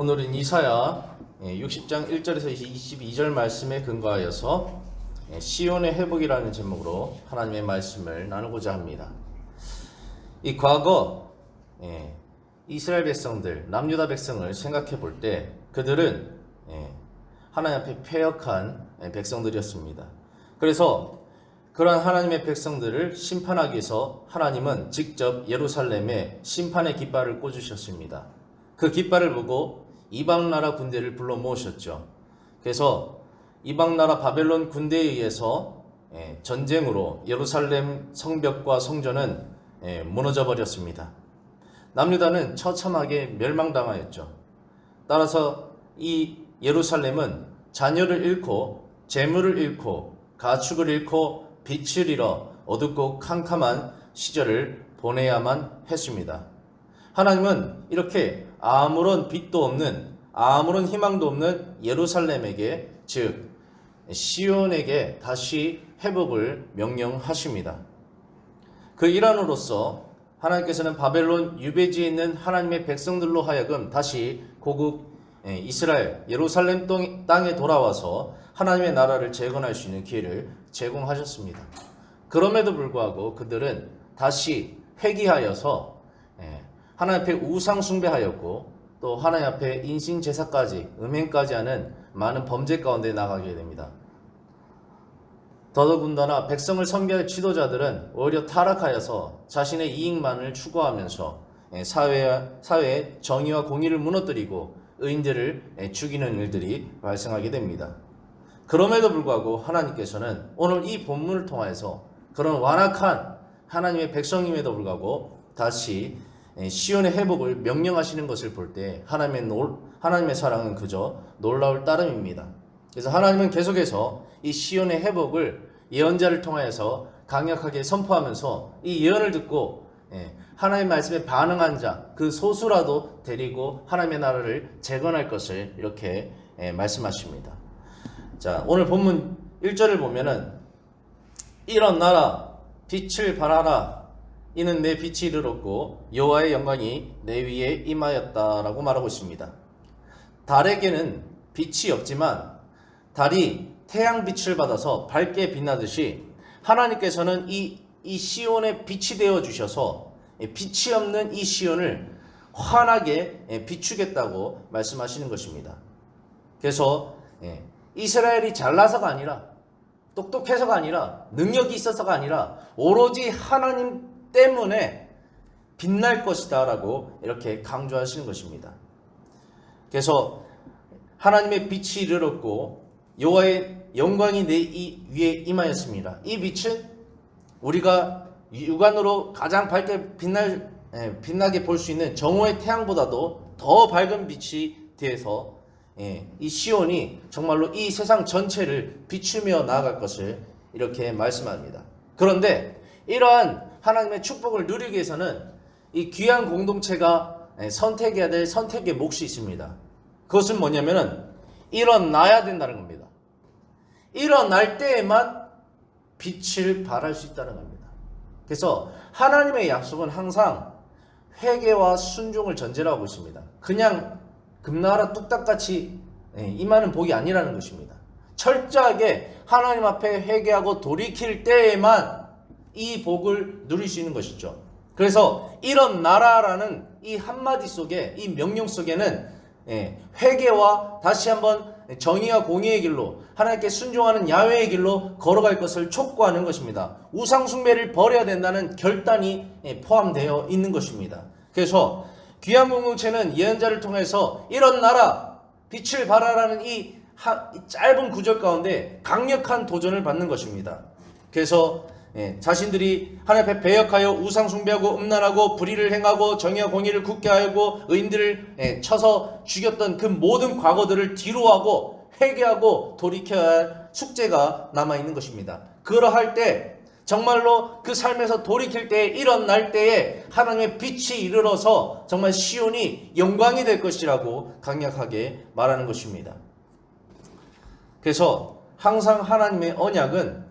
오늘은 이사야 60장 1절에서 22절 말씀에 근거하여서 시온의 회복이라는 제목으로 하나님의 말씀을 나누고자 합니다. 이 과거 이스라엘 백성들, 남유다 백성을 생각해 볼 때 그들은 하나님 앞에 패역한 백성들이었습니다. 그래서 그러한 하나님의 백성들을 심판하기 위해서 하나님은 직접 예루살렘에 심판의 깃발을 꽂으셨습니다. 그 깃발을 보고 이방 나라 군대를 불러 모으셨죠. 그래서 이방 나라 바벨론 군대에 의해서 전쟁으로 예루살렘 성벽과 성전은 무너져 버렸습니다. 남유다는 처참하게 멸망당하였죠. 따라서 이 예루살렘은 자녀를 잃고 재물을 잃고 가축을 잃고 빛을 잃어 어둡고 캄캄한 시절을 보내야만 했습니다. 하나님은 이렇게 아무런 빛도 없는, 아무런 희망도 없는 예루살렘에게, 즉 시온에게 다시 회복을 명령하십니다. 그 일환으로서 하나님께서는 바벨론 유배지에 있는 하나님의 백성들로 하여금 다시 고국 이스라엘 예루살렘 땅에 돌아와서 하나님의 나라를 재건할 수 있는 기회를 제공하셨습니다. 그럼에도 불구하고 그들은 다시 회개하여서 하나님 앞에 우상 숭배하였고 또 하나님 앞에 인신 제사까지 음행까지 하는 많은 범죄 가운데 나가게 됩니다. 더더군다나 백성을 섬겨할 지도자들은 오히려 타락하여서 자신의 이익만을 추구하면서 사회의 정의와 공의를 무너뜨리고 의인들을 죽이는 일들이 발생하게 됩니다. 그럼에도 불구하고 하나님께서는 오늘 이 본문을 통해서 그런 완악한 하나님의 백성임에도 불구하고 다시 시온의 회복을 명령하시는 것을 볼 때 하나님의 사랑은 그저 놀라울 따름입니다. 그래서 하나님은 계속해서 이 시온의 회복을 예언자를 통하여서 강력하게 선포하면서 이 예언을 듣고 하나님의 말씀에 반응한 자, 그 소수라도 데리고 하나님의 나라를 재건할 것을 이렇게 말씀하십니다. 자, 오늘 본문 1절을 보면은 일어나라 빛을 발하라 이는 내 빛이 이르렀고 여호와의 영광이 내 위에 임하였다라고 말하고 있습니다. 달에게는 빛이 없지만 달이 태양 빛을 받아서 밝게 빛나듯이 하나님께서는 이 시온에 빛이 되어 주셔서 빛이 없는 이 시온을 환하게 비추겠다고 말씀하시는 것입니다. 그래서 이스라엘이 잘나서가 아니라 똑똑해서가 아니라 능력이 있어서가 아니라 오로지 하나님 때문에 빛날 것이다 라고 이렇게 강조하시는 것입니다. 그래서 하나님의 빛이 이르렀고 여호와의 영광이 내 위에 임하였습니다. 이 빛은 우리가 육안으로 가장 밝게 빛나게 볼 수 있는 정오의 태양보다도 더 밝은 빛이 되어서 이 시온이 정말로 이 세상 전체를 비추며 나아갈 것을 이렇게 말씀합니다. 그런데 이러한 하나님의 축복을 누리기 위해서는 이 귀한 공동체가 선택해야 될 선택의 몫이 있습니다. 그것은 뭐냐면은 일어나야 된다는 겁니다. 일어날 때에만 빛을 발할 수 있다는 겁니다. 그래서 하나님의 약속은 항상 회개와 순종을 전제로 하고 있습니다. 그냥 금나라 뚝딱같이 임하는 복이 아니라는 것입니다. 철저하게 하나님 앞에 회개하고 돌이킬 때에만 이 복을 누릴 수 있는 것이죠. 그래서 일어나라라는 이 한마디 속에, 이 명령 속에는 회개와 다시 한번 정의와 공의의 길로 하나님께 순종하는 야훼의 길로 걸어갈 것을 촉구하는 것입니다. 우상 숭배를 버려야 된다는 결단이 포함되어 있는 것입니다. 그래서 귀한 공동체는 예언자를 통해서 일어나라 빛을 발하라는 이 짧은 구절 가운데 강력한 도전을 받는 것입니다. 그래서 자신들이 하나님 앞에 배역하여 우상 숭배하고 음란하고 불의를 행하고 정의와 공의를 굳게 하고 의인들을 쳐서 죽였던 그 모든 과거들을 뒤로하고 회개하고 돌이켜야 할 숙제가 남아있는 것입니다. 그러할 때 정말로 그 삶에서 돌이킬 때 일어날 때에 하나님의 빛이 이르러서 정말 시온이 영광이 될 것이라고 강력하게 말하는 것입니다. 그래서 항상 하나님의 언약은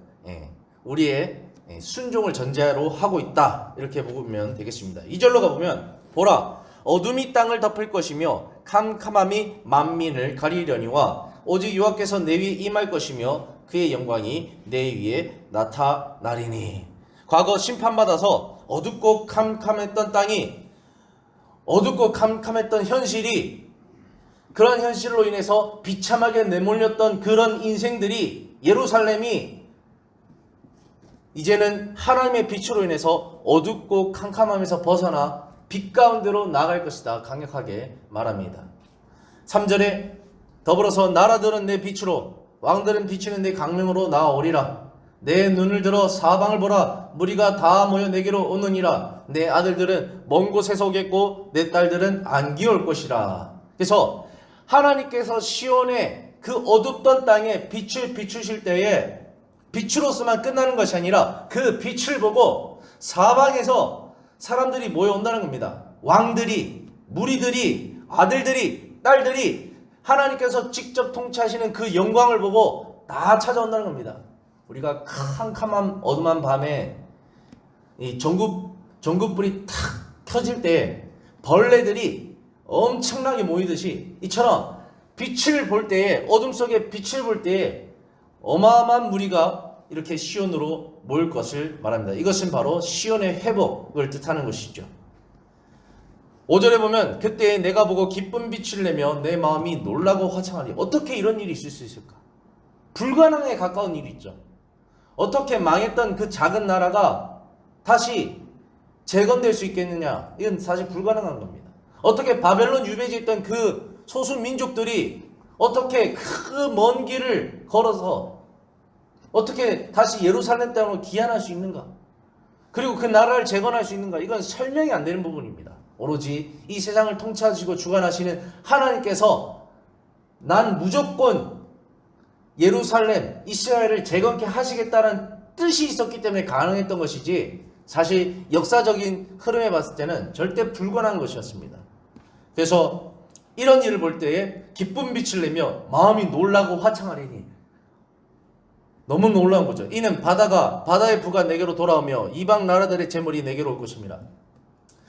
우리의 순종을 전제로 하고 있다 이렇게 보면 되겠습니다. 2절로 가보면 보라 어둠이 땅을 덮을 것이며 캄캄함이 만민을 가리려니와 오직 여호와께서 내 위에 임할 것이며 그의 영광이 내 위에 나타나리니. 과거 심판받아서 어둡고 캄캄했던 땅이, 어둡고 캄캄했던 현실이, 그런 현실로 인해서 비참하게 내몰렸던 그런 인생들이, 예루살렘이 이제는 하나님의 빛으로 인해서 어둡고 캄캄함에서 벗어나 빛 가운데로 나아갈 것이다 강력하게 말합니다. 3절에 더불어서 나라들은 내 빛으로, 왕들은 비치는 내 강명으로 나아오리라. 내 눈을 들어 사방을 보라. 무리가 다 모여 내게로 오느니라. 내 아들들은 먼 곳에서 오겠고 내 딸들은 안기 올 것이라. 그래서 하나님께서 시온의 그 어둡던 땅에 빛을 비추실 때에 빛으로서만 끝나는 것이 아니라 그 빛을 보고 사방에서 사람들이 모여온다는 겁니다. 왕들이, 무리들이, 아들들이, 딸들이 하나님께서 직접 통치하시는 그 영광을 보고 다 찾아온다는 겁니다. 우리가 캄캄한 어둠한 밤에 이 전구불이 탁 켜질 때 벌레들이 엄청나게 모이듯이, 이처럼 빛을 볼 때에, 어둠 속에 빛을 볼 때에 어마어마한 무리가 이렇게 시온으로 모일 것을 말합니다. 이것은 바로 시온의 회복을 뜻하는 것이죠. 5절에 보면 그때 내가 보고 기쁜 빛을 내며 내 마음이 놀라고 화창하리. 어떻게 이런 일이 있을 수 있을까? 불가능에 가까운 일이 있죠. 어떻게 망했던 그 작은 나라가 다시 재건될 수 있겠느냐? 이건 사실 불가능한 겁니다. 어떻게 바벨론 유배지에 있던 그 소수 민족들이 어떻게 그 먼 길을 걸어서 어떻게 다시 예루살렘 땅으로 귀환할 수 있는가? 그리고 그 나라를 재건할 수 있는가? 이건 설명이 안 되는 부분입니다. 오로지 이 세상을 통치하시고 주관하시는 하나님께서 난 무조건 예루살렘, 이스라엘을 재건케 하시겠다는 뜻이 있었기 때문에 가능했던 것이지, 사실 역사적인 흐름에 봤을 때는 절대 불가능한 것이었습니다. 그래서 이런 일을 볼 때에 기쁜 빛을 내며 마음이 놀라고 화창하리니, 너무 놀라운 거죠. 이는 바다의 부가 내게로 돌아오며 이방 나라들의 재물이 내게로 올 것입니다.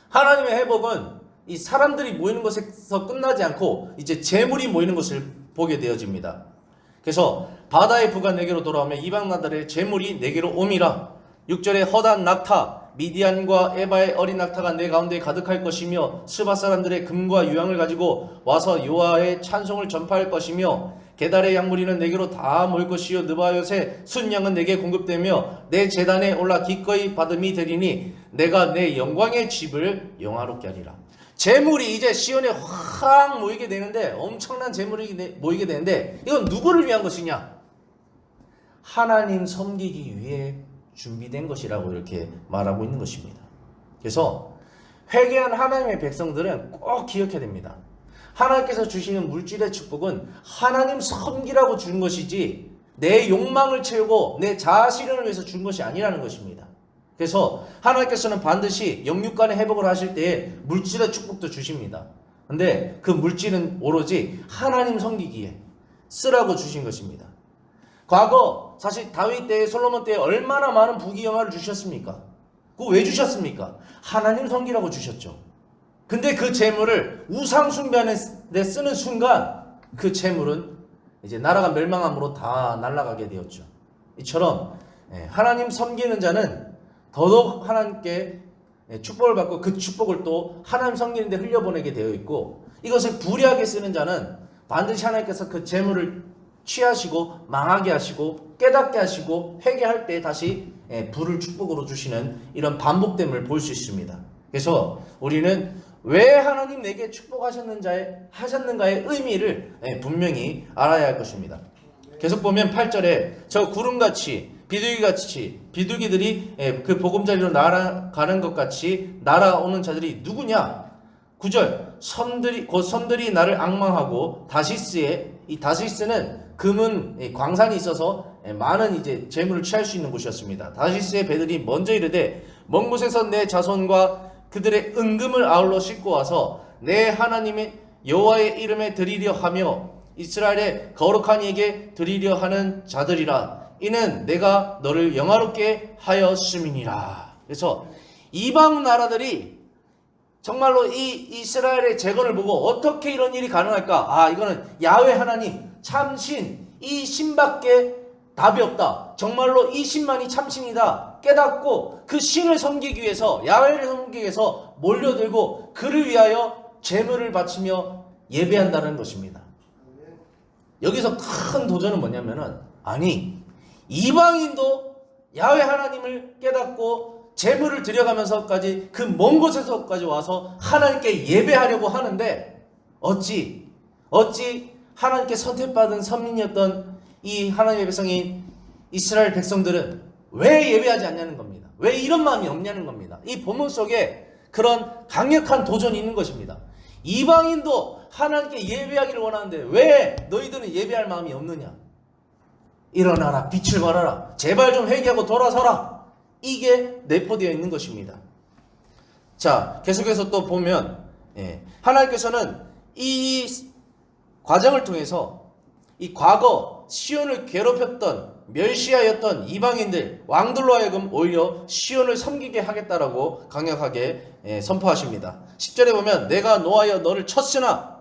하나님의 회복은 이 사람들이 모이는 것에서 끝나지 않고 이제 재물이 모이는 것을 보게 되어집니다. 그래서 바다의 부가 내게로 돌아오며 이방 나라들의 재물이 내게로 옴이라. 6절에 허다한 낙타, 미디안과 에바의 어린 낙타가 내 가운데 가득할 것이며 스바 사람들의 금과 유황을 가지고 와서 여호와의 찬송을 전파할 것이며 게달의 양무리는 내게로 다 모일 것이요 느바요새 순양은 내게 공급되며 내 제단에 올라 기꺼이 받음이 되리니 내가 내 영광의 집을 영화롭게 하리라. 재물이 이제 시온에 확 모이게 되는데, 엄청난 재물이 모이게 되는데, 이건 누구를 위한 것이냐? 하나님 섬기기 위해 준비된 것이라고 이렇게 말하고 있는 것입니다. 그래서 회개한 하나님의 백성들은 꼭 기억해야 됩니다. 하나님께서 주시는 물질의 축복은 하나님 섬기라고 준 것이지 내 욕망을 채우고 내 자아실현을 위해서 준 것이 아니라는 것입니다. 그래서 하나님께서는 반드시 영육간의 회복을 하실 때에 물질의 축복도 주십니다. 근데 그 물질은 오로지 하나님 섬기기에 쓰라고 주신 것입니다. 과거 사실 다윗 때, 솔로몬 때 얼마나 많은 부귀영화를 주셨습니까? 그거 왜 주셨습니까? 하나님 섬기라고 주셨죠. 근데 그 재물을 우상 숭배에 쓰는 순간 그 재물은 이제 나라가 멸망함으로 다 날아가게 되었죠. 이처럼 하나님 섬기는 자는 더더욱 하나님께 축복을 받고 그 축복을 또 하나님 섬기는 데 흘려보내게 되어 있고, 이것을 불의하게 쓰는 자는 반드시 하나님께서 그 재물을 취하시고 망하게 하시고 깨닫게 하시고 회개할 때 다시 불을 축복으로 주시는 이런 반복됨을 볼 수 있습니다. 그래서 우리는 왜 하나님 내게 축복하셨는가의 의미를 분명히 알아야 할 것입니다. 계속 보면 8절에 저 구름같이 비둘기들이 그 보금자리로 날아가는 것 같이 날아오는 자들이 누구냐? 9절 선들이 나를 앙망하고 이 다시스는 금은 광산이 있어서 많은 이제 재물을 취할 수 있는 곳이었습니다. 다시스의 배들이 먼저 이르되 먼 곳에서 내 자손과 그들의 은금을 아울러 싣고 와서 내 하나님의 여호와의 이름에 드리려 하며 이스라엘의 거룩한 이에게 드리려 하는 자들이라. 이는 내가 너를 영화롭게 하였음이니라. 그래서 이방 나라들이 정말로 이 이스라엘의 재건을 보고 어떻게 이런 일이 가능할까? 이거는 야훼 하나님 참신, 이 신밖에 답이 없다. 정말로 이 신만이 참신이다 깨닫고 그 신을 섬기기 위해서, 야훼를 섬기기 위해서 몰려들고 그를 위하여 제물을 바치며 예배한다는 것입니다. 여기서 큰 도전은 뭐냐면은, 아니 이방인도 야훼 하나님을 깨닫고 제물을 드려가면서까지 그 먼 곳에서까지 와서 하나님께 예배하려고 하는데, 어찌 하나님께 선택받은 선민이었던 이 하나님의 백성인 이스라엘 백성들은 왜 예배하지 않냐는 겁니다. 왜 이런 마음이 없냐는 겁니다. 이 본문 속에 그런 강력한 도전이 있는 것입니다. 이방인도 하나님께 예배하기를 원하는데 왜 너희들은 예배할 마음이 없느냐? 일어나라, 빛을 발하라, 제발 좀 회개하고 돌아서라. 이게 내포되어 있는 것입니다. 자, 계속해서 또 보면 하나님께서는 이 과정을 통해서 이 과거 시온을 괴롭혔던, 멸시하였던 이방인들, 왕들로 하여금 오히려 시온을 섬기게 하겠다라고 강력하게 선포하십니다. 10절에 보면 내가 노하여 너를 쳤으나,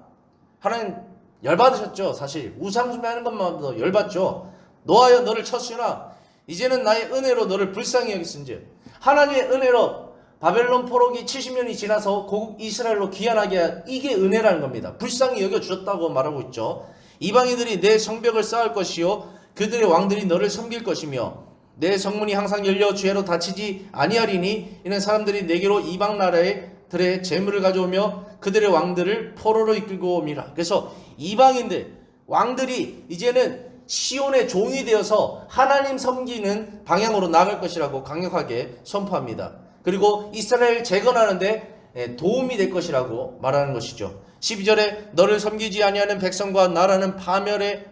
하나님 열받으셨죠. 사실 우상 숭배하는 것만도 열받죠. 노하여 너를 쳤으나 이제는 나의 은혜로 너를 불쌍히 여겼은즉, 하나님의 은혜로 바벨론 포로기 70년이 지나서 고국 이스라엘로 귀환하게, 이게 은혜라는 겁니다. 불쌍히 여겨주셨다고 말하고 있죠. 이방인들이 내 성벽을 쌓을 것이요 그들의 왕들이 너를 섬길 것이며 내 성문이 항상 열려 주야로 닫히지 아니하리니 이는 사람들이 내게로 이방 나라들의 재물을 가져오며 그들의 왕들을 포로로 이끌고 옴이라. 그래서 이방인들, 왕들이 이제는 시온의 종이 되어서 하나님 섬기는 방향으로 나아갈 것이라고 강력하게 선포합니다. 그리고 이스라엘 재건하는데 도움이 될 것이라고 말하는 것이죠. 12절에 너를 섬기지 아니하는 백성과 나라는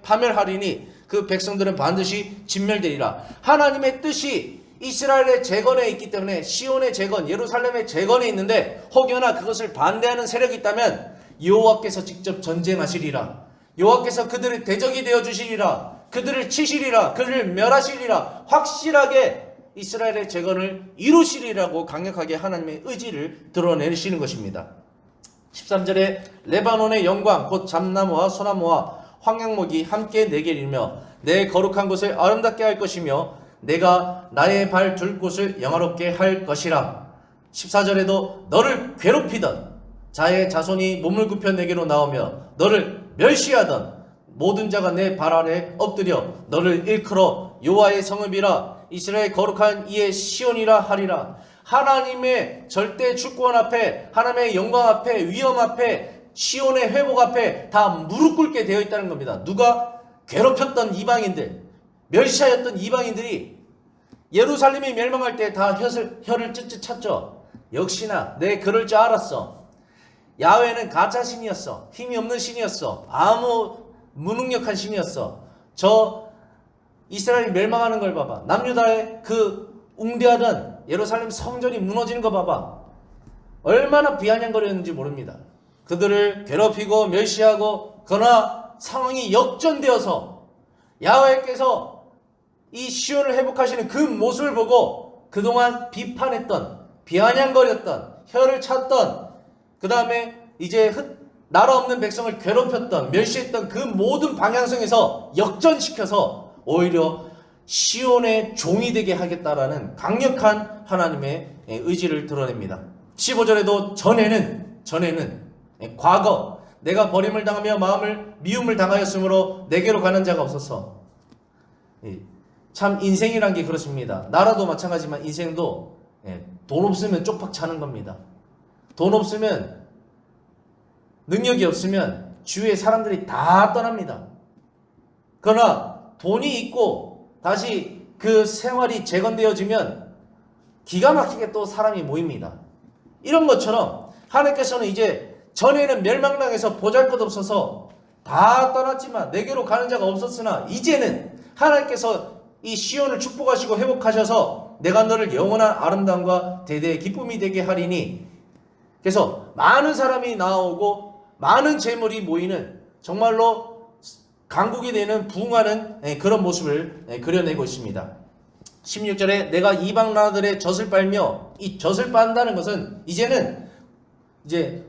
파멸하리니 그 백성들은 반드시 진멸되리라. 하나님의 뜻이 이스라엘의 재건에 있기 때문에, 시온의 재건, 예루살렘의 재건에 있는데 혹여나 그것을 반대하는 세력이 있다면 여호와께서 직접 전쟁하시리라. 여호와께서 그들의 대적이 되어 주시리라. 그들을 치시리라. 그들을 멸하시리라. 확실하게 이스라엘의 재건을 이루시리라고 강력하게 하나님의 의지를 드러내시는 것입니다. 13절에 레바논의 영광 곧 잠나무와 소나무와 황양목이 함께 내게 이르며 내 거룩한 곳을 아름답게 할 것이며 내가 나의 발 둘 곳을 영화롭게 할 것이라. 14절에도 너를 괴롭히던 자의 자손이 몸을 굽혀 내게로 나오며 너를 멸시하던 모든 자가 내 발 아래 엎드려 너를 일컬어 여호와의 성읍이라 이스라엘 거룩한 이의 시온이라 하리라. 하나님의 절대 주권 앞에, 하나님의 영광 앞에, 위엄 앞에, 시온의 회복 앞에 다 무릎 꿇게 되어 있다는 겁니다. 누가? 괴롭혔던 이방인들, 멸시하였던 이방인들이 예루살렘이 멸망할 때 다 혀를 ጭጭ 찼죠. 역시나 내 그럴 줄 알았어. 야훼는 가짜 신이었어. 힘이 없는 신이었어. 아무 무능력한 신이었어. 저 이스라엘이 멸망하는 걸 봐봐. 남유다의 그 웅대하던 예루살렘 성전이 무너지는 거 봐봐. 얼마나 비아냥거렸는지 모릅니다. 그들을 괴롭히고 멸시하고, 그러나 상황이 역전되어서 야훼께서 이 시온을 회복하시는 그 모습을 보고 그동안 비판했던, 비아냥거렸던, 혀를 찼던, 그 다음에 이제 나라 없는 백성을 괴롭혔던, 멸시했던 그 모든 방향성에서 역전시켜서 오히려 시온의 종이 되게 하겠다라는 강력한 하나님의 의지를 드러냅니다. 15절에도 전에는 과거 내가 버림을 당하며 미움을 당하였으므로 내게로 가는 자가 없었어. 참 인생이란 게 그렇습니다. 나라도 마찬가지지만 인생도 돈 없으면 쪽박 차는 겁니다. 돈 없으면, 능력이 없으면 주위의 사람들이 다 떠납니다. 그러나 돈이 있고 다시 그 생활이 재건되어지면 기가 막히게 또 사람이 모입니다. 이런 것처럼 하나님께서는 이제 전에는 멸망당해서 보잘것없어서 다 떠났지만 내게로 가는 자가 없었으나 이제는 하나님께서 이 시온을 축복하시고 회복하셔서 내가 너를 영원한 아름다움과 대대의 기쁨이 되게 하리니, 그래서 많은 사람이 나오고 많은 재물이 모이는 정말로 강국이 되는 부흥하는 그런 모습을 그려내고 있습니다. 16절에 내가 이방 나라들의 젖을 빨며, 이 젖을 빤다는 것은 이제는 이제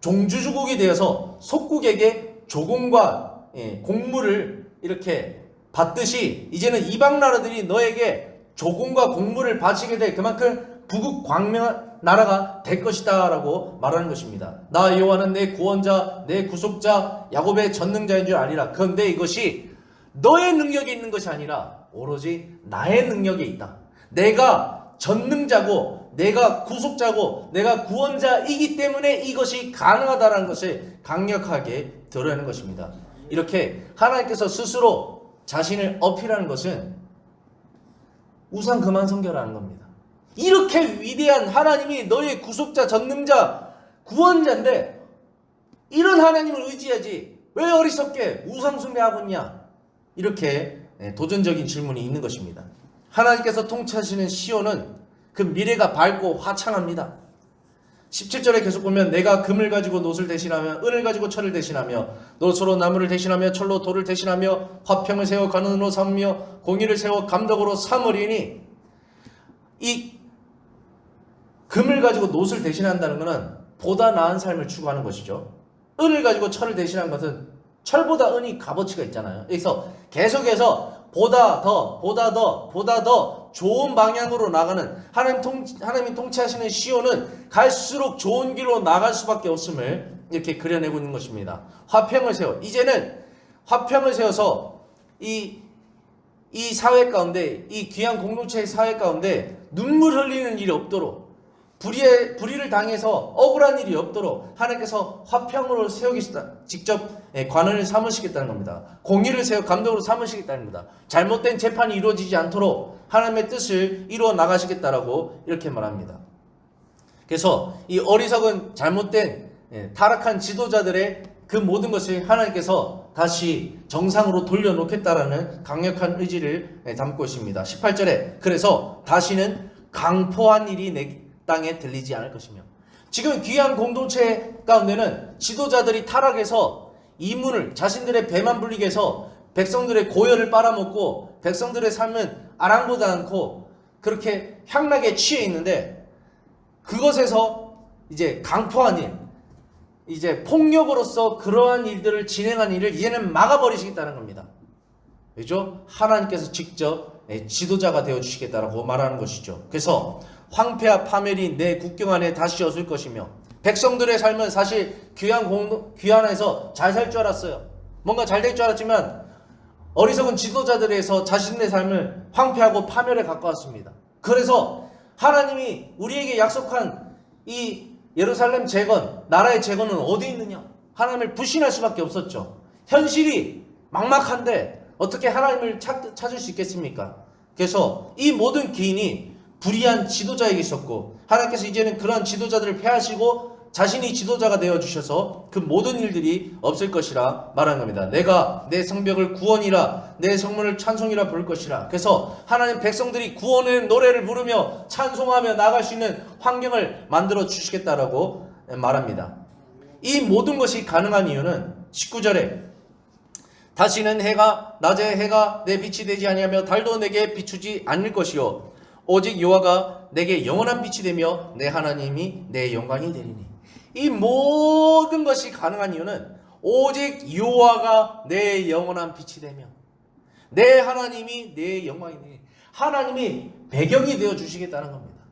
종주주국이 되어서 속국에게 조공과 공물을 이렇게 받듯이 이제는 이방 나라들이 너에게 조공과 공물을 바치게 될 그만큼 부국 광명한 나라가 될 것이다 라고 말하는 것입니다. 나 여호와는 내 구원자, 내 구속자, 야곱의 전능자인 줄 아니라. 그런데 이것이 너의 능력에 있는 것이 아니라 오로지 나의 능력에 있다. 내가 전능자고 내가 구속자고 내가 구원자이기 때문에 이것이 가능하다는 것을 강력하게 드러내는 것입니다. 이렇게 하나님께서 스스로 자신을 어필하는 것은 우상 그만 섬겨라는 겁니다. 이렇게 위대한 하나님이 너의 구속자, 전능자, 구원자인데 이런 하나님을 의지하지 왜 어리석게 우상 숭배하고 있냐? 이렇게 도전적인 질문이 있는 것입니다. 하나님께서 통치하시는 시온은 그 미래가 밝고 화창합니다. 17절에 계속 보면 내가 금을 가지고 놋을 대신하며 은을 가지고 철을 대신하며 노소로 나무를 대신하며 철로 돌을 대신하며 화평을 세워 관원으로 삼으며 공의를 세워 감독으로 삼으리니, 이 금을 가지고 놋을 대신한다는 것은 보다 나은 삶을 추구하는 것이죠. 은을 가지고 철을 대신하는 것은 철보다 은이 값어치가 있잖아요. 그래서 계속해서 보다 더 좋은 방향으로 나가는 하나님이 통치하시는 시온은 갈수록 좋은 길로 나갈 수밖에 없음을 이렇게 그려내고 있는 것입니다. 화평을 세워, 이제는 화평을 세워서 이 사회 가운데, 이 귀한 공동체의 사회 가운데 눈물 흘리는 일이 없도록, 불의를 당해서 억울한 일이 없도록 하나님께서 화평으로 세우겠다. 직접 관원을 삼으시겠다는 겁니다. 공의를 세워 감독으로 삼으시겠다는 겁니다. 잘못된 재판이 이루어지지 않도록 하나님의 뜻을 이루어 나가시겠다라고 이렇게 말합니다. 그래서 이 어리석은 잘못된 타락한 지도자들의 그 모든 것을 하나님께서 다시 정상으로 돌려놓겠다라는 강력한 의지를 담고 있습니다. 18절에 그래서 다시는 강포한 일이 내 땅에 들리지 않을 것이며, 지금 귀한 공동체 가운데는 지도자들이 타락해서 이문을 자신들의 배만 불리게 해서 백성들의 고열을 빨아먹고 백성들의 삶은 아랑곳지 않고 그렇게 향락에 취해 있는데, 그것에서 이제 강포한 일, 이제 폭력으로서 그러한 일들을 진행한 일을 이제는 막아버리시겠다는 겁니다. 그죠? 하나님께서 직접 지도자가 되어주시겠다라고 말하는 것이죠. 그래서 황폐와 파멸이 내 국경 안에 다시 었을 것이며, 백성들의 삶은 사실 귀환에서 잘 살 줄 알았어요. 뭔가 잘 될 줄 알았지만 어리석은 지도자들에서 자신의 삶을 황폐하고 파멸에 가까웠습니다. 그래서 하나님이 우리에게 약속한 이 예루살렘 재건, 나라의 재건은 어디 있느냐? 하나님을 불신할 수밖에 없었죠. 현실이 막막한데 어떻게 하나님을 찾을 수 있겠습니까? 그래서 이 모든 기인이 불의한 지도자에게 있었고, 하나님께서 이제는 그러한 지도자들을 폐하시고 자신이 지도자가 되어주셔서 그 모든 일들이 없을 것이라 말하는 겁니다. 내가 내 성벽을 구원이라 내 성문을 찬송이라 부를 것이라. 그래서 하나님 백성들이 구원의 노래를 부르며 찬송하며 나갈 수 있는 환경을 만들어 주시겠다라고 말합니다. 이 모든 것이 가능한 이유는 19절에 다시는 낮에 해가 내 빛이 되지 아니하며 달도 내게 비추지 않을 것이요 오직 여호와가 내게 영원한 빛이 되며 내 하나님이 내 영광이 되리니. 이 모든 것이 가능한 이유는 오직 여호와가 내 영원한 빛이 되며 내 하나님이 내 영광이 되니, 하나님이 배경이 되어 주시겠다는 겁니다.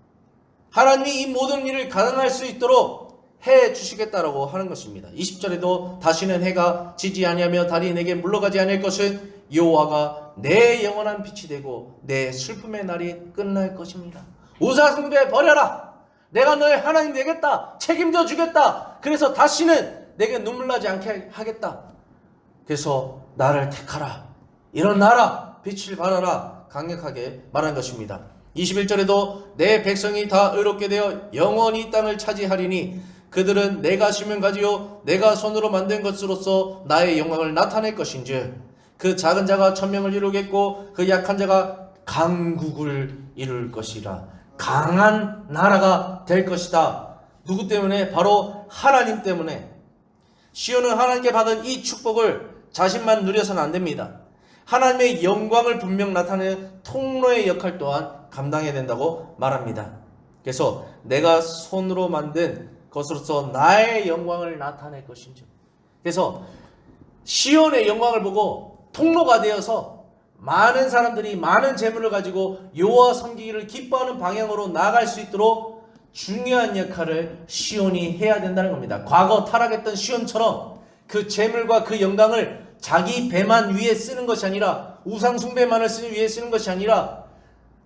하나님이 이 모든 일을 가능할 수 있도록 해 주시겠다라고 하는 것입니다. 20절에도 다시는 해가 지지 아니하며 달이 내게 물러가지 않을 것은 여호와가 내 영원한 빛이 되고 내 슬픔의 날이 끝날 것입니다. 우상숭배 버려라. 내가 너의 하나님 되겠다. 책임져 주겠다. 그래서 다시는 내게 눈물 나지 않게 하겠다. 그래서 나를 택하라. 일어나라. 빛을 발하라. 강력하게 말한 것입니다. 21절에도 내 백성이 다 의롭게 되어 영원히 이 땅을 차지하리니 그들은 내가 심은 가지요 내가 손으로 만든 것으로서 나의 영광을 나타낼 것인즉 그 작은 자가 천명을 이루겠고 그 약한 자가 강국을 이룰 것이라. 강한 나라가 될 것이다. 누구 때문에? 바로 하나님 때문에. 시온은 하나님께 받은 이 축복을 자신만 누려서는 안 됩니다. 하나님의 영광을 분명 나타내는 통로의 역할 또한 감당해야 된다고 말합니다. 그래서 내가 손으로 만든 것으로서 나의 영광을 나타낼 것인지. 그래서 시온의 영광을 보고 통로가 되어서 많은 사람들이 많은 재물을 가지고 여호와 섬기기를 기뻐하는 방향으로 나아갈 수 있도록 중요한 역할을 시온이 해야 된다는 겁니다. 과거 타락했던 시온처럼 그 재물과 그 영광을 자기 배만 위해 쓰는 것이 아니라, 우상 숭배만을 위해 쓰는 것이 아니라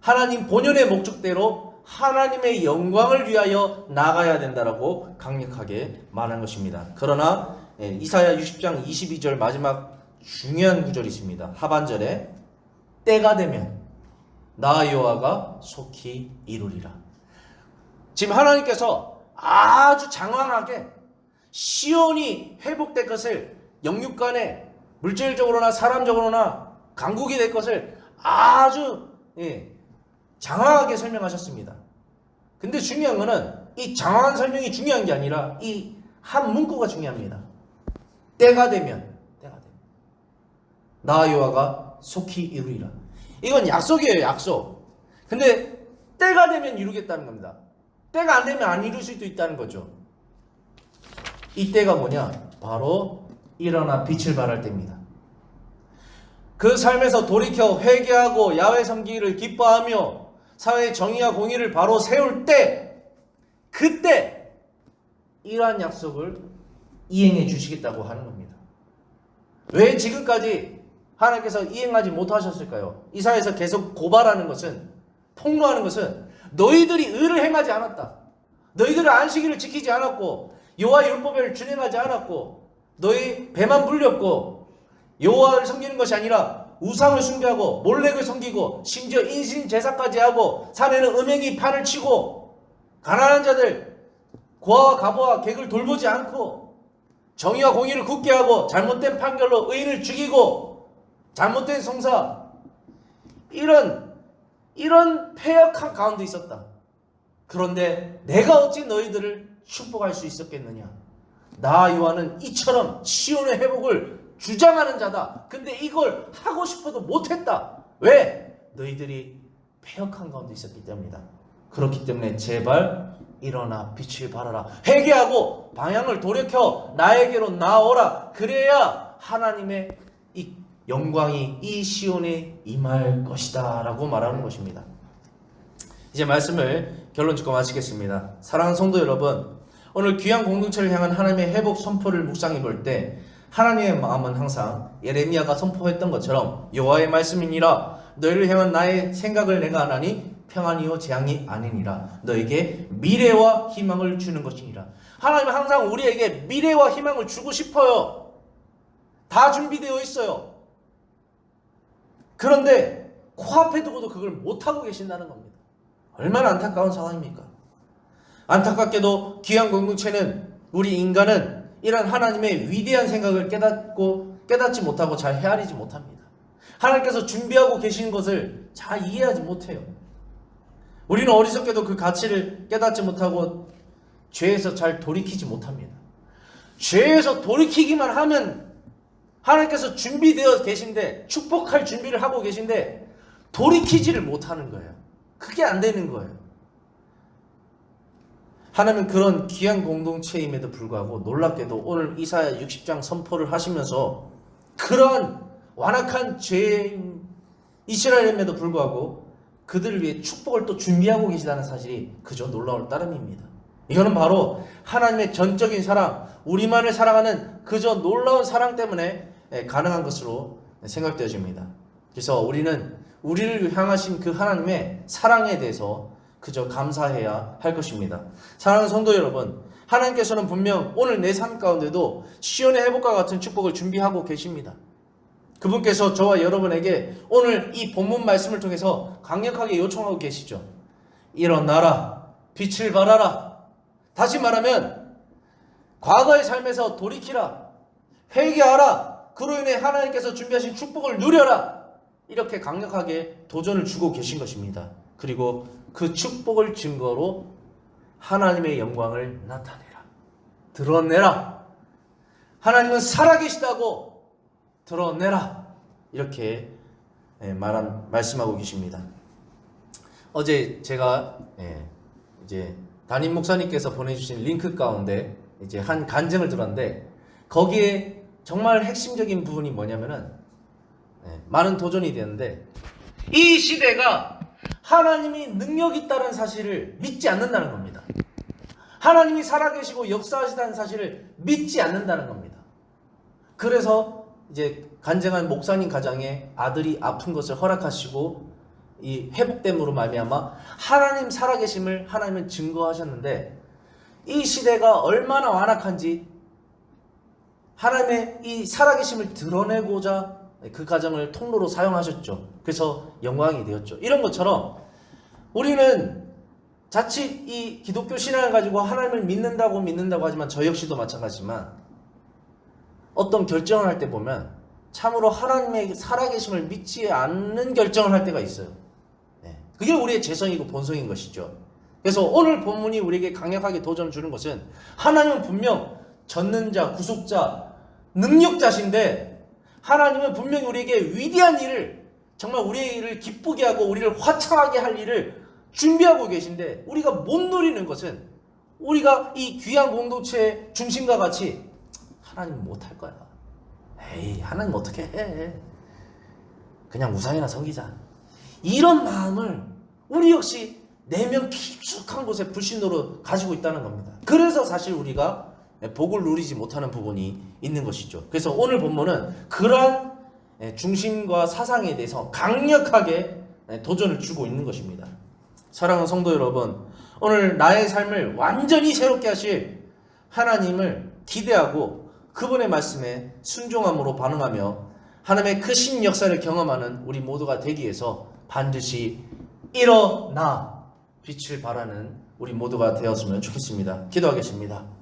하나님 본연의 목적대로 하나님의 영광을 위하여 나가야 된다라고 강력하게 말한 것입니다. 그러나 이사야 60장 22절 마지막 중요한 구절이 있습니다. 하반절에 때가 되면 나 여호와가 속히 이루리라. 지금 하나님께서 아주 장황하게 시온이 회복될 것을, 영육간에 물질적으로나 사람적으로나 강국이 될 것을 아주 장황하게 설명하셨습니다. 근데 중요한 거는 이 장황한 설명이 중요한 게 아니라 이 한 문구가 중요합니다. 때가 되면 나 여호와가 속히 이루리라. 이건 약속이에요, 약속. 근데 때가 되면 이루겠다는 겁니다. 때가 안 되면 안 이룰 수도 있다는 거죠. 이 때가 뭐냐? 바로 일어나 빛을 발할 때입니다. 그 삶에서 돌이켜 회개하고 야훼 섬기기를 기뻐하며 사회의 정의와 공의를 바로 세울 때, 그때 이러한 약속을 이행해 주시겠다고 하는 겁니다. 왜 지금까지 하나님께서 이행하지 못하셨을까요? 이사야에서 계속 고발하는 것은, 폭로하는 것은 너희들이 의를 행하지 않았다. 너희들은 안식일을 지키지 않았고 여호와 율법을 준행하지 않았고 너희 배만 불렸고 여호와를 섬기는 것이 아니라 우상을 숭배하고 몰렉을 섬기고 심지어 인신 제사까지 하고 산에는 음행이 판을 치고 가난한 자들 고아와 가부와 객을 돌보지 않고 정의와 공의를 굳게 하고 잘못된 판결로 의인을 죽이고 잘못된 성사, 이런 패역한 가운데 있었다. 그런데 내가 어찌 너희들을 축복할 수 있었겠느냐? 나 여호와는 이처럼 시온의 회복을 주장하는 자다. 근데 이걸 하고 싶어도 못했다. 왜? 너희들이 패역한 가운데 있었기 때문이다. 그렇기 때문에 제발 일어나 빛을 발하라. 회개하고 방향을 돌이켜 나에게로 나오라. 그래야 하나님의 이 영광이 이 시온에 임할 것이다 라고 말하는 것입니다. 이제 말씀을 결론 짓고 마치겠습니다. 사랑하는 성도 여러분, 오늘 귀한 공동체를 향한 하나님의 회복 선포를 묵상해 볼 때 하나님의 마음은 항상 예레미야가 선포했던 것처럼 여호와의 말씀이니라. 너희를 향한 나의 생각을 내가 아나니 평안이요 재앙이 아니니라. 너에게 미래와 희망을 주는 것이니라. 하나님은 항상 우리에게 미래와 희망을 주고 싶어요. 다 준비되어 있어요. 그런데 코앞에 두고도 그걸 못하고 계신다는 겁니다. 얼마나 안타까운 상황입니까? 안타깝게도 귀한 공동체는, 우리 인간은 이런 하나님의 위대한 생각을 깨닫지 못하고 잘 헤아리지 못합니다. 하나님께서 준비하고 계신 것을 잘 이해하지 못해요. 우리는 어리석게도 그 가치를 깨닫지 못하고 죄에서 잘 돌이키지 못합니다. 죄에서 돌이키기만 하면 하나님께서 준비되어 계신데, 축복할 준비를 하고 계신데 돌이키지를 못하는 거예요. 그게 안 되는 거예요. 하나님은 그런 귀한 공동체임에도 불구하고 놀랍게도 오늘 이사야 60장 선포를 하시면서 그러한 완악한 죄인 이스라엘임에도 불구하고 그들을 위해 축복을 또 준비하고 계시다는 사실이 그저 놀라울 따름입니다. 이거는 바로 하나님의 전적인 사랑, 우리만을 사랑하는 그저 놀라운 사랑 때문에 가능한 것으로 생각되어집니다. 그래서 우리는 우리를 향하신 그 하나님의 사랑에 대해서 그저 감사해야 할 것입니다. 사랑하는 성도 여러분, 하나님께서는 분명 오늘 내 삶 가운데도 시온의 회복과 같은 축복을 준비하고 계십니다. 그분께서 저와 여러분에게 오늘 이 본문 말씀을 통해서 강력하게 요청하고 계시죠. 일어나라, 빛을 발하라. 다시 말하면 과거의 삶에서 돌이키라, 회개하라. 그로 인해 하나님께서 준비하신 축복을 누려라. 이렇게 강력하게 도전을 주고 계신 것입니다. 그리고 그 축복을 증거로 하나님의 영광을 나타내라, 드러내라. 하나님은 살아계시다고 드러내라. 이렇게 말씀하고 계십니다. 어제 제가 이제 담임 목사님께서 보내주신 링크 가운데 이제 한 간증을 들었는데 거기에 정말 핵심적인 부분이 뭐냐면은 많은 도전이 되는데 이 시대가 하나님이 능력 있다는 사실을 믿지 않는다는 겁니다. 하나님이 살아계시고 역사하시다는 사실을 믿지 않는다는 겁니다. 그래서 이제 간증한 목사님 가정에 아들이 아픈 것을 허락하시고 이 회복됨으로 말미암아 하나님 살아계심을 하나님은 증거하셨는데 이 시대가 얼마나 완악한지 하나님의 이 살아계심을 드러내고자 그 가정을 통로로 사용하셨죠. 그래서 영광이 되었죠. 이런 것처럼 우리는 자칫 이 기독교 신앙을 가지고 하나님을 믿는다고 하지만 저 역시도 마찬가지지만 어떤 결정을 할 때 보면 참으로 하나님의 살아계심을 믿지 않는 결정을 할 때가 있어요. 그게 우리의 재성이고 본성인 것이죠. 그래서 오늘 본문이 우리에게 강력하게 도전을 주는 것은 하나님은 분명 전능자, 구속자, 능력자신데 하나님은 분명히 우리에게 위대한 일을 정말 우리를 기쁘게 하고 우리를 화창하게 할 일을 준비하고 계신데 우리가 못 누리는 것은 우리가 이 귀한 공동체의 중심과 같이 하나님 못할 거야. 에이, 하나님 어떻게 해. 그냥 우상이나 섬기자. 이런 마음을 우리 역시 내면 깊숙한 곳에 불신으로 가지고 있다는 겁니다. 그래서 사실 우리가 복을 누리지 못하는 부분이 있는 것이죠. 그래서 오늘 본문은 그러한 중심과 사상에 대해서 강력하게 도전을 주고 있는 것입니다. 사랑하는 성도 여러분, 오늘 나의 삶을 완전히 새롭게 하실 하나님을 기대하고 그분의 말씀에 순종함으로 반응하며 하나님의 크신 역사를 경험하는 우리 모두가 되기 위해서 반드시 일어나 빛을 발하는 우리 모두가 되었으면 좋겠습니다. 기도하겠습니다.